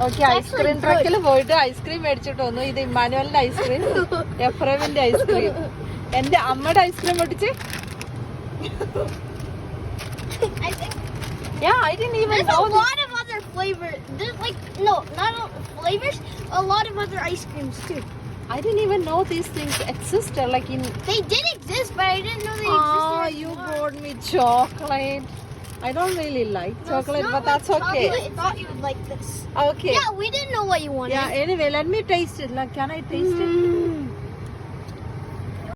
Okay ice cream ട്രക്കിൽ പോയിട്ട് ice cream മേടിച്ചിട്ട് വന്നു. ഇത് ഇമ്മാനുവലിന്റെ ഐസ്ക്രീം, എഫ്രേമിന്റെ ഐസ്ക്രീം, എന്റെ അമ്മയുടെ ഐസ്ക്രീം പൊട്ടിച്ച്. Yeah, I didn't even know. There's a lot of other flavors. There's like not flavors. A lot of other ice creams too. I didn't even know these things existed. Like in. They did exist, but I didn't know they existed. Oh, you bought me chocolate. I don't really like chocolate, but that's okay. I thought you would like this. Okay. Yeah, we didn't know what you wanted. Yeah. Anyway, let me taste it. Like, can I taste it?